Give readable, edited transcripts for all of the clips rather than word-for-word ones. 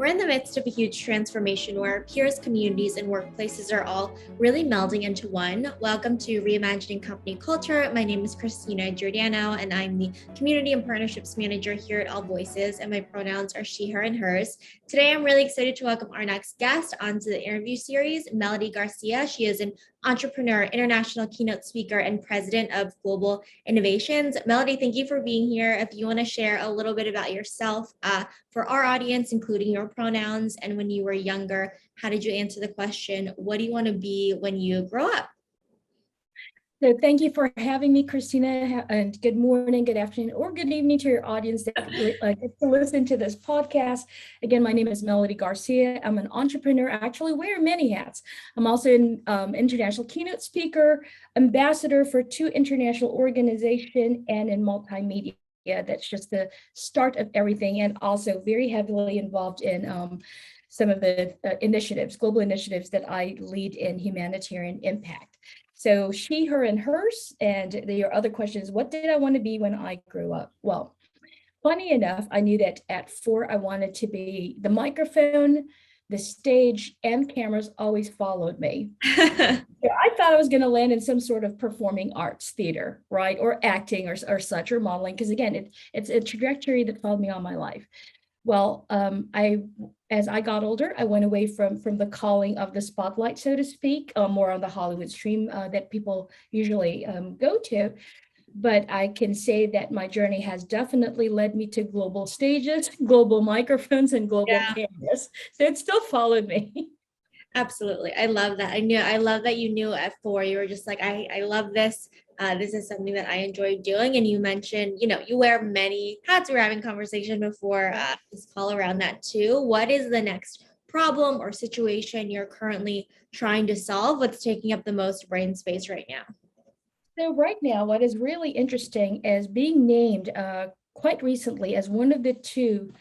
We're in the midst of a huge transformation where peers, communities, and workplaces are all really melding into one. Welcome to Reimagining Company Culture. My name is Christina Giordano, and I'm the Community and Partnerships Manager here at AllVoices, and my pronouns are she, her, and hers. Today, I'm really excited to welcome our next guest onto the interview series, Melody Garcia. She is an entrepreneur, international keynote speaker, and president of Global Innovations. Melody, thank you for being here. If you want to share a little bit about yourself for our audience, including your pronouns, and when you were younger, how did you answer the question, what do you want to be when you grow up? So thank you for having me, Christina, and good morning, good afternoon, or good evening to your audience that gets to listen to this podcast. Again, my name is Melody Garcia. I'm an entrepreneur. I actually wear many hats. I'm also an international keynote speaker, ambassador for 2 international organizations, and in multimedia. That's just the start of everything, and also very heavily involved in some of the initiatives, global initiatives that I lead in humanitarian impact. So she, her, and hers, and your other question is, what did I want to be when I grew up? Well, funny enough, I knew that at 4, I wanted to be the microphone, the stage, and cameras always followed me. So I thought I was going to land in some sort of performing arts theater, right? Or acting or such, or modeling, because again, it's a trajectory that followed me all my life. Well, as I got older, I went away from the calling of the spotlight, so to speak, more on the Hollywood stream that people usually go to. But I can say that my journey has definitely led me to global stages, global microphones, and global cameras. So it still followed me. Absolutely. I love that. I love that you knew at 4, you were just like, I love this. This is something that I enjoy doing. And you mentioned, you wear many hats. We were having conversation before this call around that too. What is the next problem or situation you're currently trying to solve? What's taking up the most brain space right now? So right now, what is really interesting is being named quite recently as one of the 2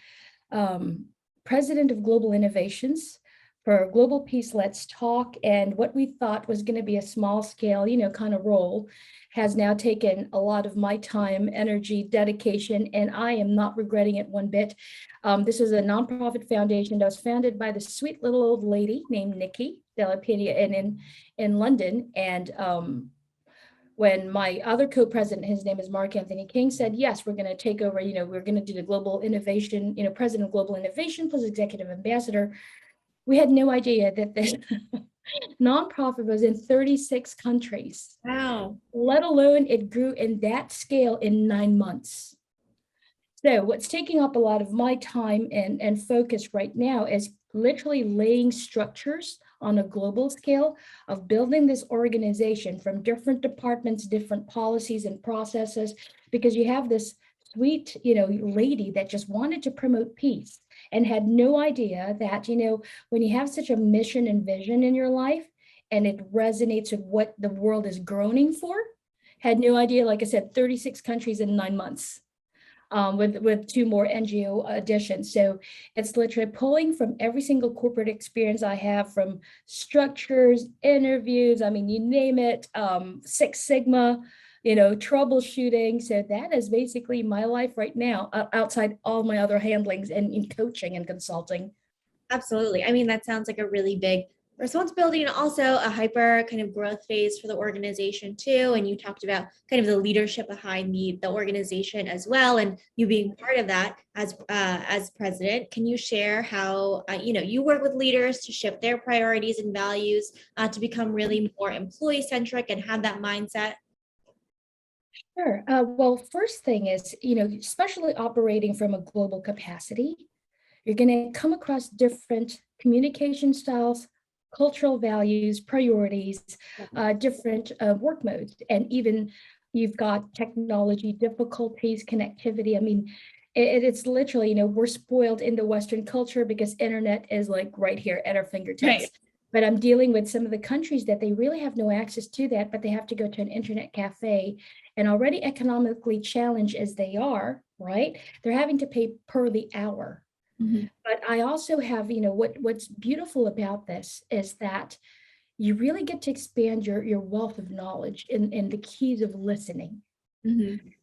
president of Global Innovations for Global Peace Let's Talk. And what we thought was going to be a small scale, kind of role has now taken a lot of my time, energy, dedication, and I am not regretting it one bit. This is a nonprofit foundation that was founded by the sweet little old lady named Nikki Delapedia in London. And when my other co-president, his name is Mark Anthony King, said, yes, we're going to take over, we're going to do the global innovation, president of global innovation plus executive ambassador. We had no idea that this nonprofit was in 36 countries. Wow. Let alone it grew in that scale in 9 months. So what's taking up a lot of my time and focus right now is literally laying structures on a global scale of building this organization from different departments, different policies and processes, because you have this sweet, lady that just wanted to promote peace and had no idea that, when you have such a mission and vision in your life and it resonates with what the world is groaning for, had no idea, like I said, 36 countries in 9 months. With 2 more NGO additions. So it's literally pulling from every single corporate experience I have, from structures, interviews, you name it, Six Sigma, troubleshooting. So that is basically my life right now, outside all my other handlings and in coaching and consulting. Absolutely. That sounds like a really big responsibility and also a hyper kind of growth phase for the organization too. And you talked about kind of the leadership behind the organization as well, and you being part of that as president. Can you share how you work with leaders to shift their priorities and values to become really more employee centric and have that mindset? Sure. Well, first thing is, especially operating from a global capacity, you're going to come across different communication styles, cultural values, priorities, different work modes, and even you've got technology difficulties, connectivity. It's literally, we're spoiled in the Western culture because internet is like right here at our fingertips. Right. But I'm dealing with some of the countries that they really have no access to that, but they have to go to an internet cafe, and already economically challenged as they are, right? They're having to pay per the hour. Mm-hmm. But I also have, what's beautiful about this is that you really get to expand your wealth of knowledge in the keys of listening.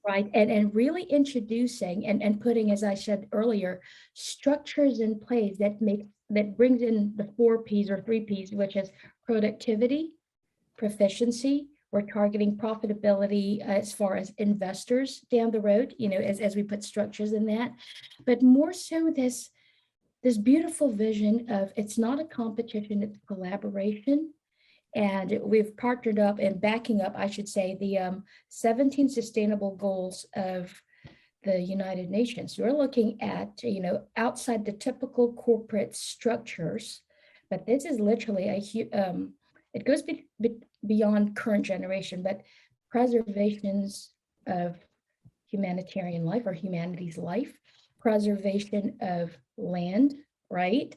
right? And really introducing and putting, as I said earlier, structures in place that brings in the 4 P's or 3 P's, which is productivity, proficiency. We're targeting profitability as far as investors down the road, as we put structures in that, but more so this beautiful vision of it's not a competition, it's collaboration. And we've partnered up and backing up, I should say, the 17 sustainable goals of the United Nations. We're looking at, outside the typical corporate structures, but this is literally it goes beyond current generation, but preservations of humanitarian life or humanity's life, preservation of land, right?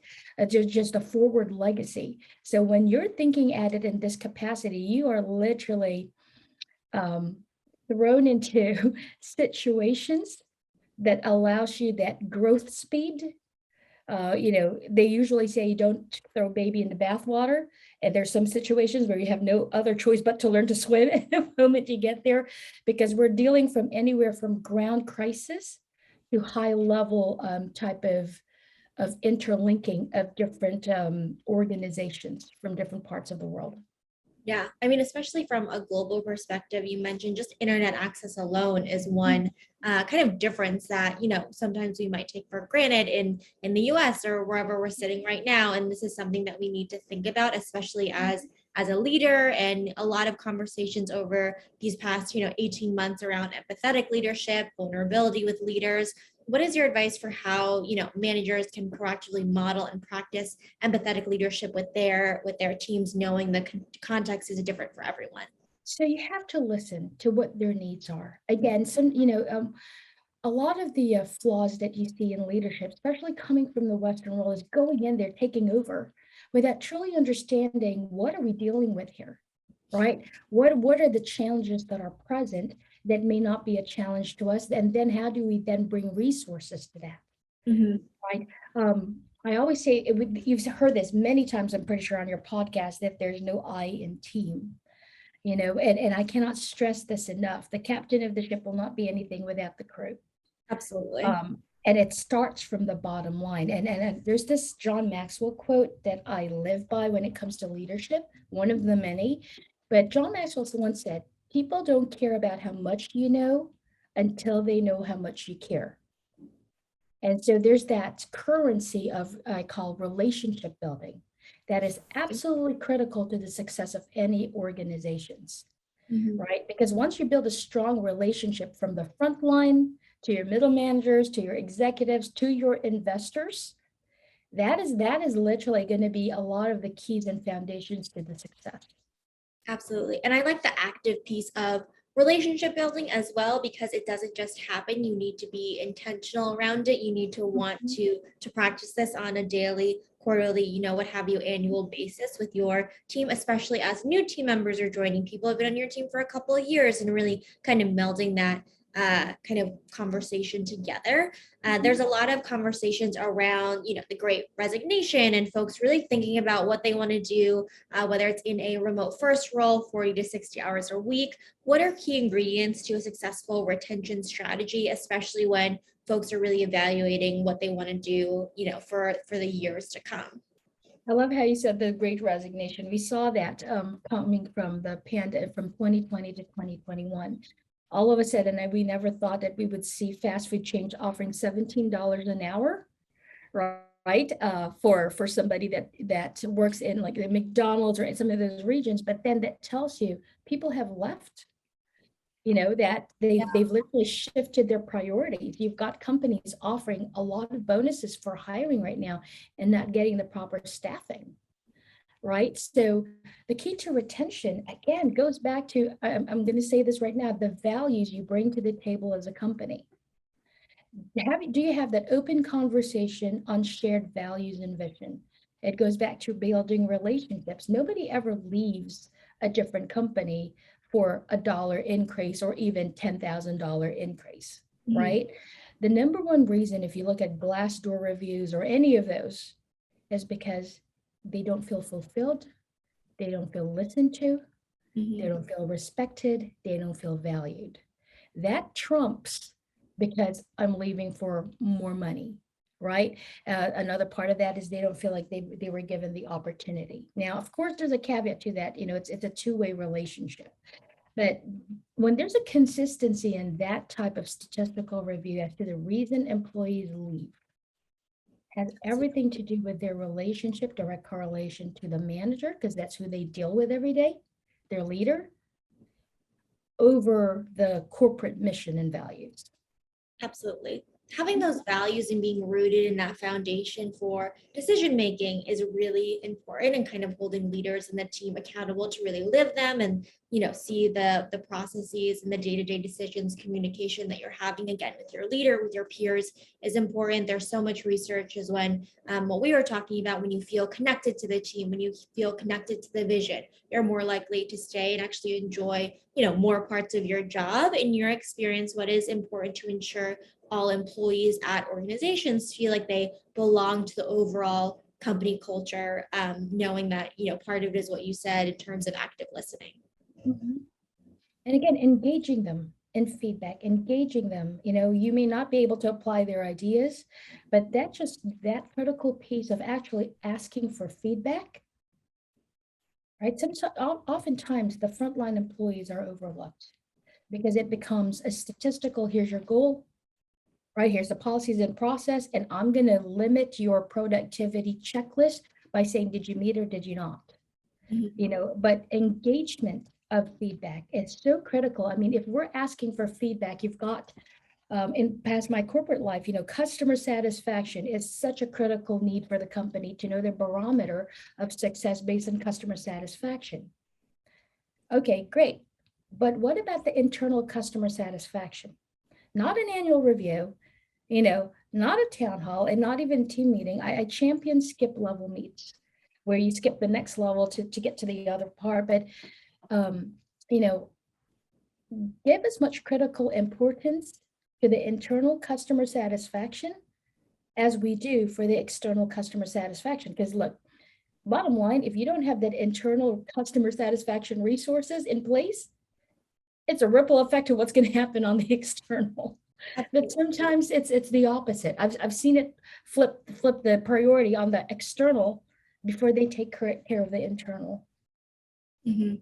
Just a forward legacy. So when you're thinking at it in this capacity, you are literally thrown into situations that allows you that growth speed. They usually say you don't throw baby in the bathwater. And there's some situations where you have no other choice but to learn to swim at the moment you get there, because we're dealing from anywhere from ground crisis to high level type of interlinking of different organizations from different parts of the world. Yeah, I mean, especially from a global perspective, you mentioned just internet access alone is one kind of difference that, sometimes we might take for granted in the US or wherever we're sitting right now. And this is something that we need to think about, especially as a leader, and a lot of conversations over these past, 18 months around empathetic leadership, vulnerability with leaders. What is your advice for how, managers can proactively model and practice empathetic leadership with their teams, knowing the context is different for everyone? So you have to listen to what their needs are. Again, a lot of the flaws that you see in leadership, especially coming from the Western world, is going in there, taking over without truly understanding what are we dealing with here, right? What are the challenges that are present that may not be a challenge to us? And then how do we then bring resources to that, right? I always say, you've heard this many times, I'm pretty sure on your podcast, that there's no I in team. And I cannot stress this enough. The captain of the ship will not be anything without the crew. Absolutely. And it starts from the bottom line. And there's this John Maxwell quote that I live by when it comes to leadership, one of the many. But John Maxwell once said, people don't care about how much you know until they know how much you care. And so there's that currency of, I call, relationship building, that is absolutely critical to the success of any organizations, right? Because once you build a strong relationship from the front line to your middle managers, to your executives, to your investors, that is literally going to be a lot of the keys and foundations to the success. Absolutely. And I like the active piece of relationship building as well, because it doesn't just happen. You need to be intentional around it. You need to want to practice this on a daily, quarterly, what have you, annual basis with your team, especially as new team members are joining. People have been on your team for a couple of years, and really kind of melding that kind of conversation together. There's a lot of conversations around, the great resignation, and folks really thinking about what they want to do, whether it's in a remote first role, 40 to 60 hours a week. What are key ingredients to a successful retention strategy, especially when folks are really evaluating what they want to do, for the years to come? I love how you said the great resignation. We saw that coming from the pandemic from 2020 to 2021. All of a sudden, we never thought that we would see fast food chains offering $17 an hour, right? For somebody that works in like the McDonald's or in some of those regions. But then that tells you people have left, that they've literally shifted their priorities. You've got companies offering a lot of bonuses for hiring right now and not getting the proper staffing. Right. So the key to retention, again, goes back to, I'm going to say this right now, the values you bring to the table as a company. Do you have that open conversation on shared values and vision? It goes back to building relationships. Nobody ever leaves a different company for $1 increase or even $10,000 increase, right? The number one reason, if you look at Glassdoor reviews or any of those, is because they don't feel fulfilled, they don't feel listened to, they don't feel respected, they don't feel valued. that trumps because I'm leaving for more money, right? Another part of that is they don't feel like they were given the opportunity. Now, of course, there's a caveat to that. It's a two-way relationship. But when there's a consistency in that type of statistical review as to the reason employees leave, has everything to do with their relationship, direct correlation to the manager, because that's who they deal with every day, their leader, over the corporate mission and values. Absolutely. Having those values and being rooted in that foundation for decision making is really important, and kind of holding leaders and the team accountable to really live them and see the processes and the day-to-day decisions, communication that you're having again with your leader, with your peers is important. There's so much research as when what we were talking about, when you feel connected to the team, when you feel connected to the vision, you're more likely to stay and actually enjoy more parts of your job. In your experience, what is important to ensure all employees at organizations feel like they belong to the overall company culture, knowing that part of it is what you said in terms of active listening. Mm-hmm. And again, engaging them in feedback, engaging them. You may not be able to apply their ideas, but that critical piece of actually asking for feedback, right? Oftentimes the frontline employees are overlooked because it becomes a statistical, here's your goal, right? Here's the policies and process, and I'm going to limit your productivity checklist by saying, did you meet or did you not? Mm-hmm. But engagement of feedback is so critical. I mean, if we're asking for feedback, you've got, in past my corporate life, customer satisfaction is such a critical need for the company to know their barometer of success based on customer satisfaction. Okay, great. But what about the internal customer satisfaction? Not an annual review, not a town hall, and not even team meeting. I champion skip level meets where you skip the next level to get to the other part. But, give as much critical importance to the internal customer satisfaction as we do for the external customer satisfaction. Because look, bottom line, if you don't have that internal customer satisfaction resources in place, it's a ripple effect of what's going to happen on the external. But sometimes it's the opposite. I've seen it flip the priority on the external before they take care of the internal. Mm-hmm.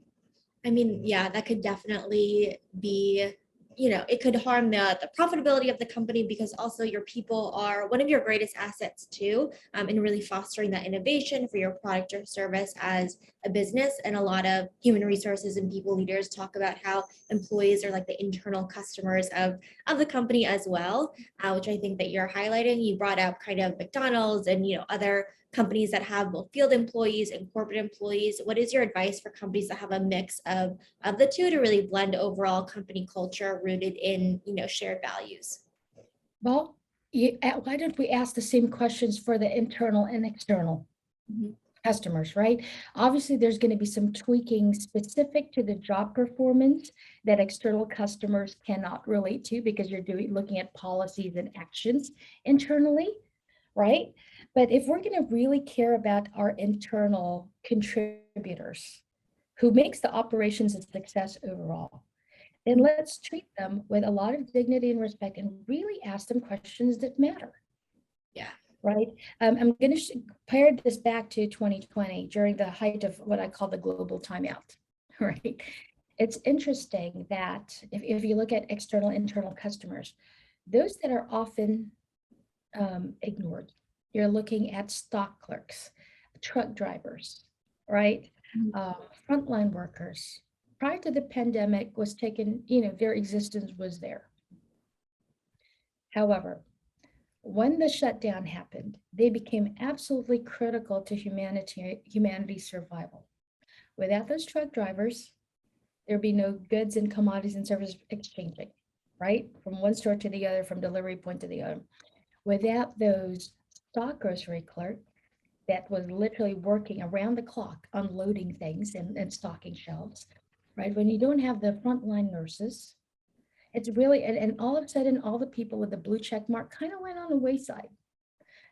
I mean, yeah, that could definitely be, it could harm the profitability of the company, because also your people are one of your greatest assets too, in really fostering that innovation for your product or service as a business. And a lot of human resources and people leaders talk about how employees are like the internal customers of the company as well, which I think that you're highlighting. You brought up kind of McDonald's and, other companies that have both field employees and corporate employees. What is your advice for companies that have a mix of the two to really blend overall company culture rooted in shared values? Well, why don't we ask the same questions for the internal and external customers, right? Obviously, there's going to be some tweaking specific to the job performance that external customers cannot relate to, because you're looking at policies and actions internally, right? But if we're going to really care about our internal contributors who makes the operations a success overall, then let's treat them with a lot of dignity and respect and really ask them questions that matter. Yeah. Right. I'm going to pair this back to 2020 during the height of what I call the global timeout. Right. It's interesting that if you look at external, internal customers, those that are often ignored, you're looking at stock clerks, truck drivers, right? Frontline workers. Prior to the pandemic was taken, their existence was there. However, when the shutdown happened, they became absolutely critical to humanity's survival. Without those truck drivers, there'd be no goods and commodities and services exchanging, right? From one store to the other, from delivery point to the other. Without those stock grocery clerk that was literally working around the clock, unloading things and stocking shelves, right? When you don't have the frontline nurses, it's really, and all of a sudden, all the people with the blue check mark kind of went on the wayside.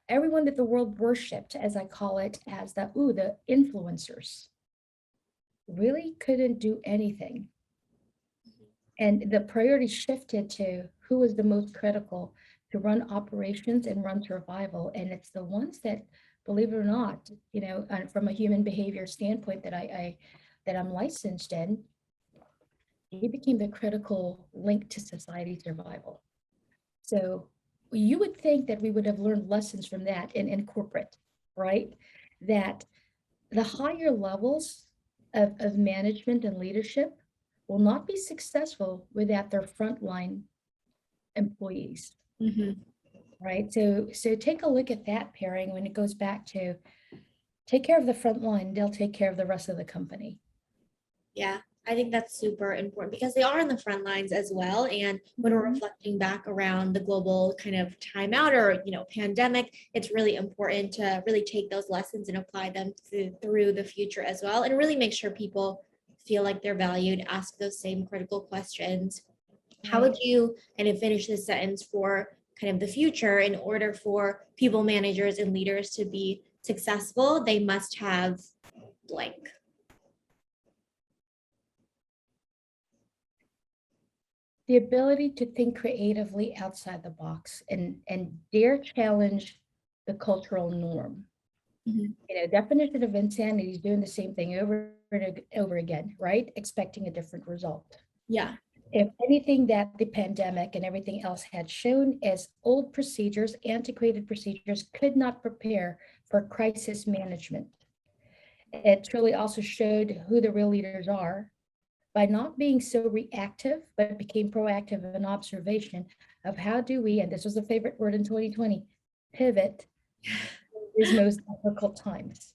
Everyone that the world worshipped, as I call it, as the influencers, really couldn't do anything And the priority shifted to who was the most critical to run operations and run survival. And it's the ones that, believe it or not, from a human behavior standpoint that I'm licensed in, they became the critical link to society survival. So you would think that we would have learned lessons from that in corporate, right? That the higher levels of management and leadership will not be successful without their frontline employees, right? So take a look at that pairing when it goes back to take care of the front line, they'll take care of the rest of the company. Yeah, I think that's super important because they are on the front lines as well. And when we're reflecting back around the global kind of timeout or, pandemic, it's really important to really take those lessons and apply them through the future as well, and really make sure people feel like they're valued, ask those same critical questions. How would you kind of finish this sentence for kind of the future? In order for people, managers, and leaders to be successful, they must have blank. The ability to think creatively outside the box and dare challenge the cultural norm. Definition of insanity is doing the same thing over and over again, right? Expecting a different result. Yeah. If anything that the pandemic and everything else had shown is old procedures, antiquated procedures could not prepare for crisis management. It truly also showed who the real leaders are by not being so reactive, but became proactive in observation of how do we, and this was a favorite word in 2020, pivot these most difficult times.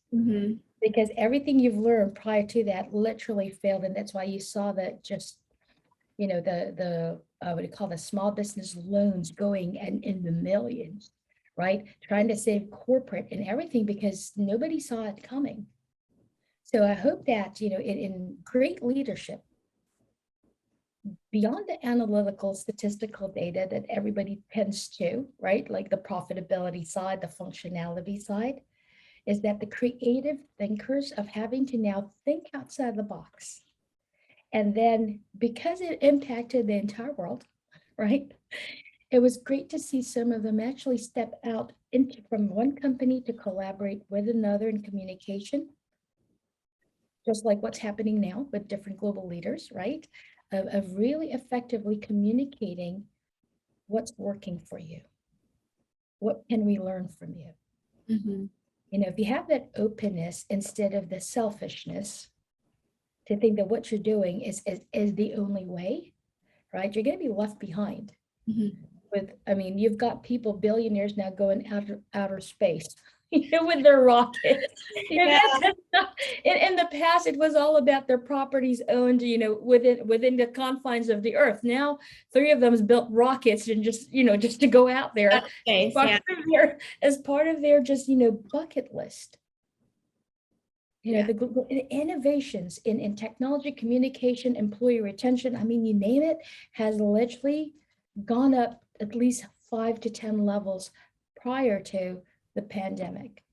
Because everything you've learned prior to that literally failed. And that's why you saw that just, the what do you call the small business loans going and in the millions, right? Trying to save corporate and everything because nobody saw it coming. So I hope that, in great leadership, beyond the analytical statistical data that everybody tends to, right? Like the profitability side, the functionality side, is that the creative thinkers of having to now think outside the box. And then because it impacted the entire world, right? It was great to see some of them actually step out from one company to collaborate with another in communication, just like what's happening now with different global leaders, right? Of really effectively communicating what's working for you. What can we learn from you? If you have that openness instead of the selfishness to think that what you're doing is the only way, right? You're going to be left behind. You've got people, billionaires now going outer space, with their rockets. Yeah. In the past, it was all about their properties owned, within the confines of the earth. Now, 3 of them has built rockets and just to go out there Space, as part of their just, bucket list. The innovations in technology, communication, employee retention, you name it, has literally gone up at least 5 to 10 levels prior to the pandemic.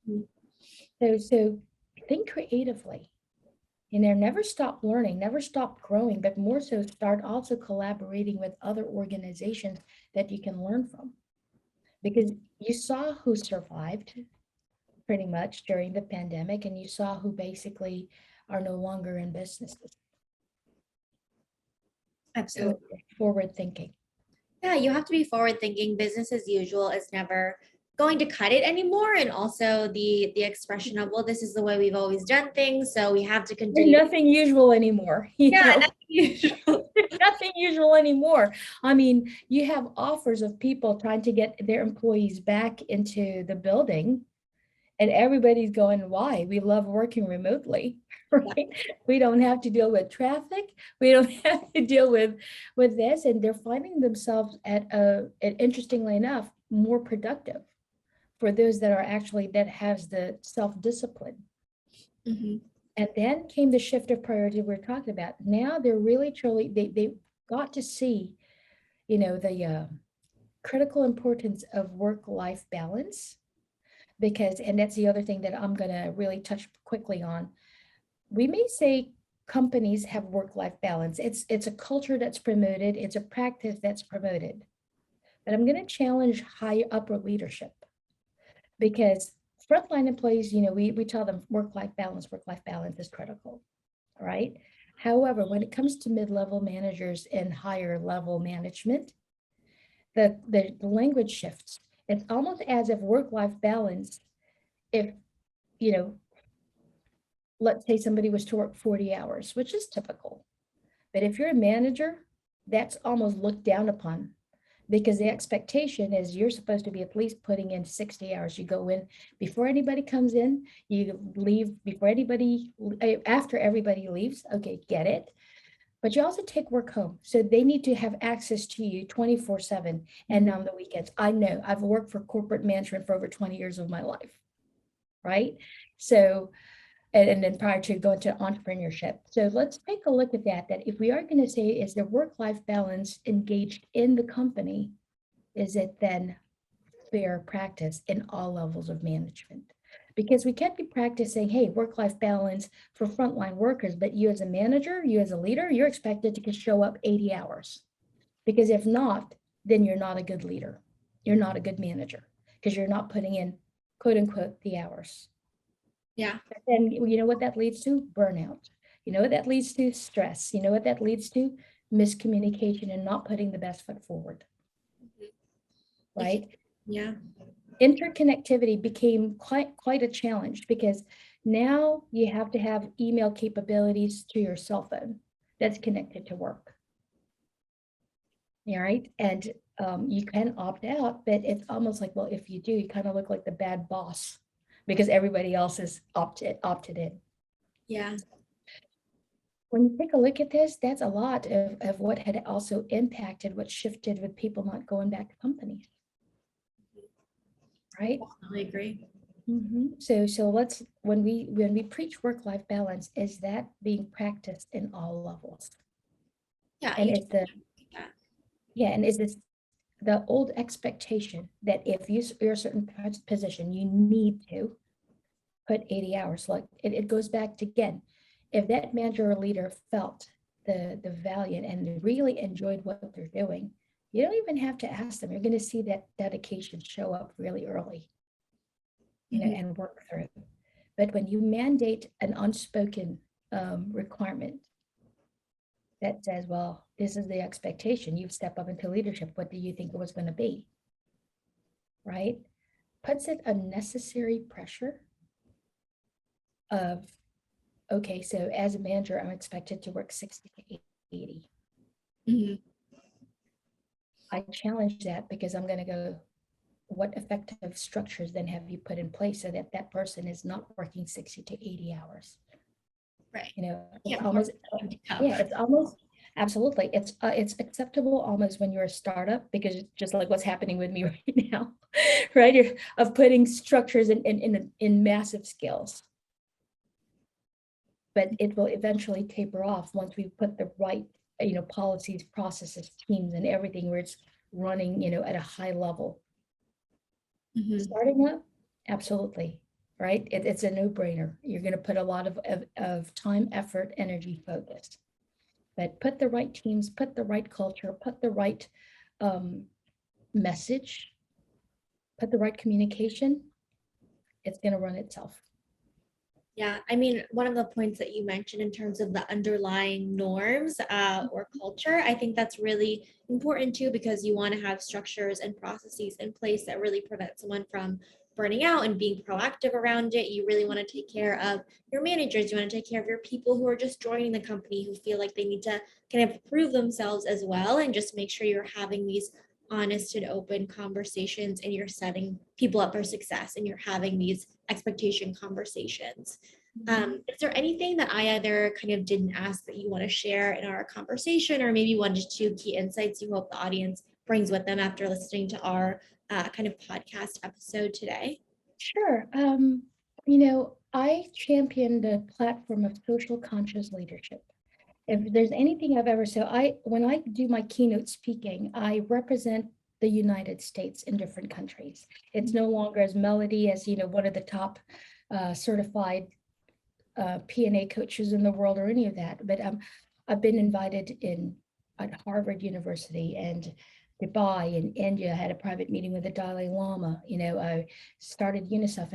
So think creatively, never stop learning, never stop growing, but more so start also collaborating with other organizations that you can learn from. Because you saw who survived pretty much during the pandemic, and you saw who basically are no longer in businesses. Absolutely. So forward thinking. Yeah, you have to be forward thinking. Business as usual is never going to cut it anymore. And also the expression of, well, this is the way we've always done things, so we have to continue. There's nothing usual anymore. Nothing usual. Nothing usual anymore. You have offers of people trying to get their employees back into the building, and everybody's going, why? We love working remotely, right? We don't have to deal with traffic. We don't have to deal with this. And they're finding themselves interestingly enough, more productive for those that has the self-discipline. And then came the shift of priority we're talking about. Now they're really, truly, they got to see, the critical importance of work-life balance. Because, and that's the other thing that I'm going to really touch quickly on. We may say companies have work-life balance. It's a culture that's promoted. It's a practice that's promoted. But I'm going to challenge high upper leadership, because frontline employees, we tell them work-life balance is critical, right? However, when it comes to mid-level managers and higher level management, the language shifts. It's almost as if work-life balance, if, you know, let's say somebody was to work 40 hours, which is typical. But if you're a manager, that's almost looked down upon, because the expectation is you're supposed to be at least putting in 60 hours. You go in before anybody comes in, you leave before anybody, after everybody leaves. Okay, get it. But you also take work home. So they need to have access to you 24/7 and on the weekends. I know I've worked for corporate management for over 20 years of my life, right? So, and then prior to going to entrepreneurship. So let's take a look at that if we are going to say, is the work-life balance engaged in the company, is it then fair practice in all levels of management? Because we can't be practicing, hey, work-life balance for frontline workers, but you as a manager, you as a leader, you're expected to show up 80 hours. Because if not, then you're not a good leader. You're not a good manager, because you're not putting in, quote unquote, the hours. Yeah. And you know what that leads to? Burnout. You know what that leads to? Stress. You know what that leads to? Miscommunication and not putting the best foot forward. Right? Yeah. Interconnectivity became quite a challenge, because now you have to have email capabilities to your cell phone that's connected to work. All right. And you can opt out, but it's almost like, well, if you do, you kind of look like the bad boss, because everybody else is opted in. Yeah. When you take a look at this, that's a lot of what had also impacted what shifted with people not going back to companies. Right? I agree. So let's, when we preach work-life balance, is that being practiced in all levels? Yeah. And is this the old expectation that if you're a certain position, you need to put 80 hours? Like it goes back to, again, if that manager or leader felt the value and really enjoyed what they're doing, you don't even have to ask them. You're going to see that dedication show up really early, and work through. But when you mandate an unspoken requirement that says, well, this is the expectation, you step up into leadership, what do you think it was going to be? Right? Puts it unnecessary pressure of, okay, so as a manager, I'm expected to work 60 to 80. I challenge that, because I'm going to go, what effective structures then have you put in place so that that person is not working 60 to 80 hours? Right. It's almost, it's almost, absolutely. It's acceptable almost when you're a startup, because it's just like what's happening with me right now, right? Of putting structures in massive scales. But it will eventually taper off once we put the right, policies, processes, teams, and everything, where it's running, at a high level. Starting up, absolutely, right? It's a no-brainer. You're going to put a lot of time, effort, energy, focus. But put the right teams, put the right culture, put the right message, put the right communication, it's going to run itself. Yeah, I mean, one of the points that you mentioned in terms of the underlying norms or culture, I think that's really important too, because you want to have structures and processes in place that really prevent someone from burning out and being proactive around it. You really want to take care of your managers. You want to take care of your people who are just joining the company, who feel like they need to kind of prove themselves as well, and just make sure you're having these honest and open conversations, and you're setting people up for success, and you're having these expectation conversations. Is there anything that I either kind of didn't ask that you want to share in our conversation, or maybe one to two key insights you hope the audience brings with them after listening to our kind of podcast episode today? Sure. I champion the platform of social conscious leadership. If there's anything I've ever, when I do my keynote speaking, I represent the United States in different countries. It's no longer as Melody as, one of the top certified P&A coaches in the world or any of that, but I've been invited at Harvard University and Dubai and India. I had a private meeting with the Dalai Lama. I started UNICEF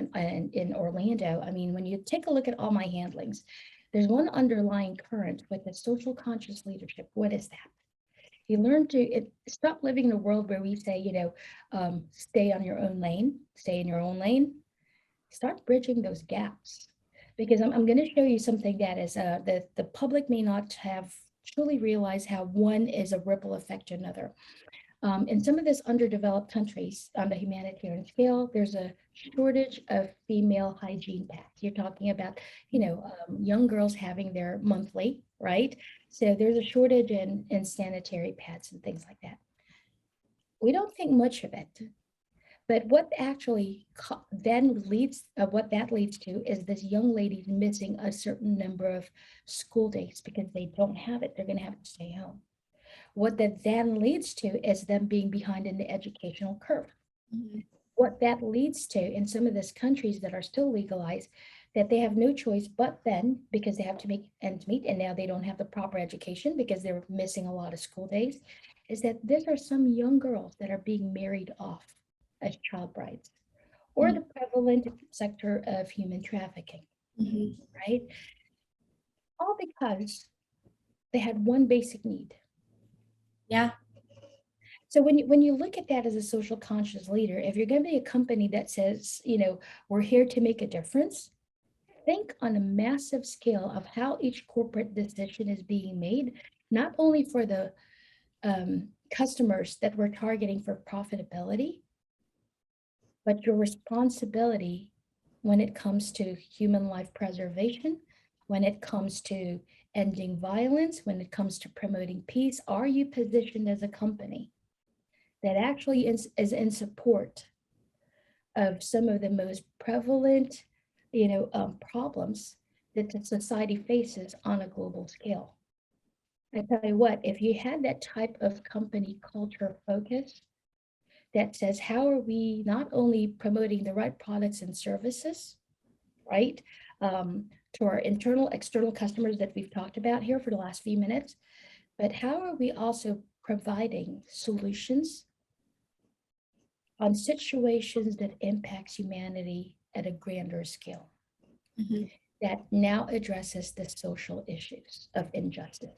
in Orlando. I mean, when you take a look at all my handlings, there's one underlying current with the social conscious leadership. What is that? You learn to stop living in a world where we say, stay on your own lane, stay in your own lane. Start bridging those gaps, because I'm going to show you something that is the public may not have truly realized how one is a ripple effect to another. In some of these underdeveloped countries on the humanitarian scale, there's a shortage of female hygiene pads. You're talking about, young girls having their monthly, right? So there's a shortage in sanitary pads and things like that. We don't think much of it. But what actually what that leads to is this young lady missing a certain number of school days because they don't have it. They're going to have to stay home. What that then leads to is them being behind in the educational curve. Mm-hmm. What that leads to in some of these countries that are still legalized, that they have no choice but then, because they have to make ends meet, and now they don't have the proper education because they're missing a lot of school days, is that there are some young girls that are being married off as child brides, or the prevalent sector of human trafficking, right? All because they had one basic need. Yeah. So when you look at that as a social conscious leader, if you're going to be a company that says, we're here to make a difference, think on a massive scale of how each corporate decision is being made, not only for the customers that we're targeting for profitability, but your responsibility when it comes to human life preservation, when it comes to ending violence, when it comes to promoting peace. Are you positioned as a company that actually is in support of some of the most prevalent, problems that the society faces on a global scale? I tell you what, if you had that type of company culture focus that says, how are we not only promoting the right products and services, right, to our internal, external customers that we've talked about here for the last few minutes, but how are we also providing solutions on situations that impacts humanity at a grander scale, that now addresses the social issues of injustice.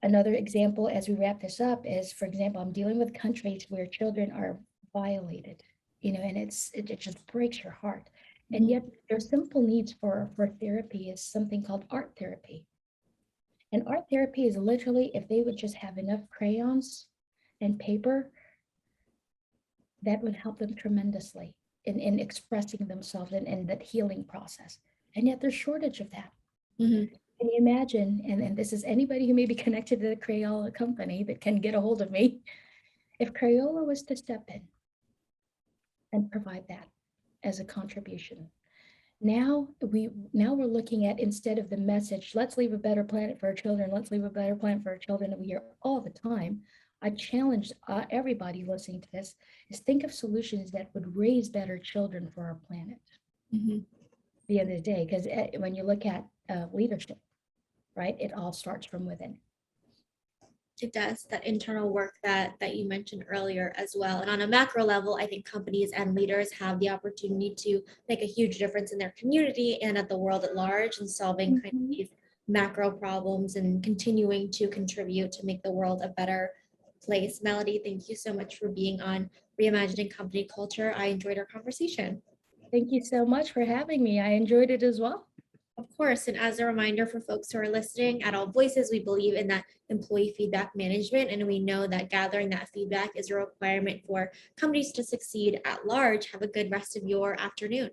Another example, as we wrap this up, is, for example, I'm dealing with countries where children are violated, and it just breaks your heart. And yet their simple needs for therapy is something called art therapy. And art therapy is literally, if they would just have enough crayons and paper, that would help them tremendously in expressing themselves and that healing process. And yet there's shortage of that. Can you imagine, and this is anybody who may be connected to the Crayola company that can get a hold of me, if Crayola was to step in and provide that as a contribution. Now we're looking at, instead of the message, let's leave a better planet for our children, let's leave a better planet for our children, that we hear all the time. I challenge everybody listening to this is think of solutions that would raise better children for our planet. At the end of the day, because when you look at leadership, right, it all starts from within. It does, that internal work that you mentioned earlier as well. And on a macro level, I think companies and leaders have the opportunity to make a huge difference in their community and at the world at large, and solving kind of these macro problems and continuing to contribute to make the world a better place. Melody, thank you so much for being on Reimagining Company Culture. I enjoyed our conversation. Thank you so much for having me. I enjoyed it as well. Of course, and as a reminder for folks who are listening, at AllVoices, we believe in that employee feedback management, and we know that gathering that feedback is a requirement for companies to succeed at large. Have a good rest of your afternoon.